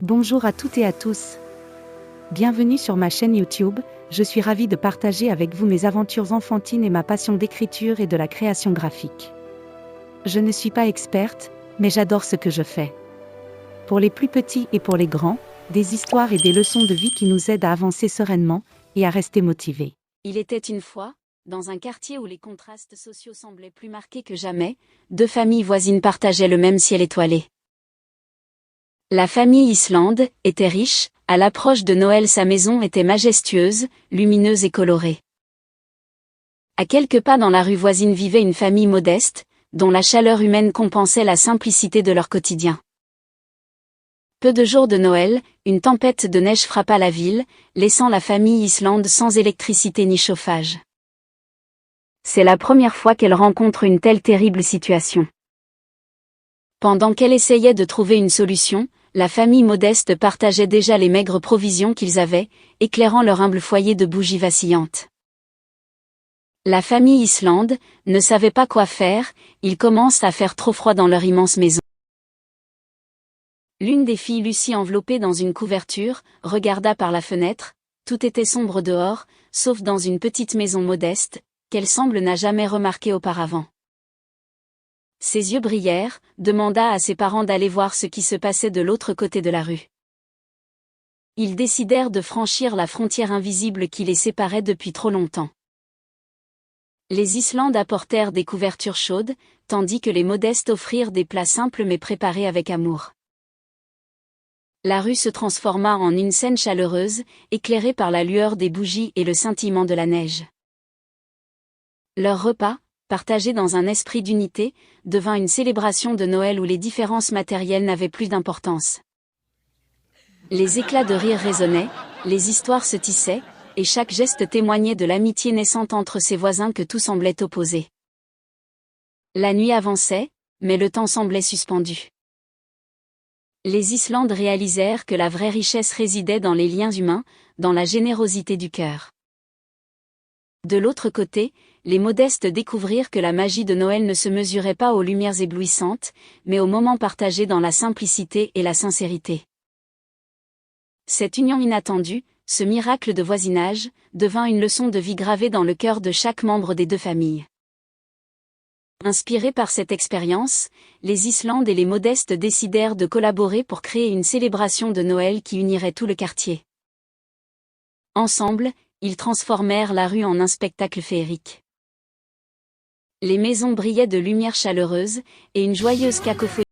Bonjour à toutes et à tous. Bienvenue sur ma chaîne YouTube, je suis ravie de partager avec vous mes aventures enfantines et ma passion d'écriture et de la création graphique. Je ne suis pas experte, mais j'adore ce que je fais. Pour les plus petits et pour les grands, des histoires et des leçons de vie qui nous aident à avancer sereinement et à rester motivés. Il était une fois, dans un quartier où les contrastes sociaux semblaient plus marqués que jamais, deux familles voisines partageaient le même ciel étoilé. La famille Islande était riche, à l'approche de Noël sa maison était majestueuse, lumineuse et colorée. À quelques pas dans la rue voisine vivait une famille modeste, dont la chaleur humaine compensait la simplicité de leur quotidien. Peu de jours de Noël, une tempête de neige frappa la ville, laissant la famille Islande sans électricité ni chauffage. C'est la première fois qu'elle rencontre une telle terrible situation. Pendant qu'elle essayait de trouver une solution, la famille modeste partageait déjà les maigres provisions qu'ils avaient, éclairant leur humble foyer de bougies vacillantes. La famille Islande ne savait pas quoi faire, il commence à faire trop froid dans leur immense maison. L'une des filles Lucie, enveloppée dans une couverture, regarda par la fenêtre, tout était sombre dehors, sauf dans une petite maison modeste, qu'elle semble n'a jamais remarquée auparavant. Ses yeux brillèrent, demanda à ses parents d'aller voir ce qui se passait de l'autre côté de la rue. Ils décidèrent de franchir la frontière invisible qui les séparait depuis trop longtemps. Les Islandes apportèrent des couvertures chaudes, tandis que les modestes offrirent des plats simples mais préparés avec amour. La rue se transforma en une scène chaleureuse, éclairée par la lueur des bougies et le scintillement de la neige. Leur repas, partagé dans un esprit d'unité, devint une célébration de Noël où les différences matérielles n'avaient plus d'importance. Les éclats de rire résonnaient, les histoires se tissaient, et chaque geste témoignait de l'amitié naissante entre ces voisins que tout semblait opposé. La nuit avançait, mais le temps semblait suspendu. Les Islandes réalisèrent que la vraie richesse résidait dans les liens humains, dans la générosité du cœur. De l'autre côté, les modestes découvrirent que la magie de Noël ne se mesurait pas aux lumières éblouissantes, mais aux moments partagés dans la simplicité et la sincérité. Cette union inattendue, ce miracle de voisinage, devint une leçon de vie gravée dans le cœur de chaque membre des deux familles. Inspirés par cette expérience, les Islandes et les modestes décidèrent de collaborer pour créer une célébration de Noël qui unirait tout le quartier. Ensemble, ils transformèrent la rue en un spectacle féerique. Les maisons brillaient de lumière chaleureuse, et une joyeuse cacophonie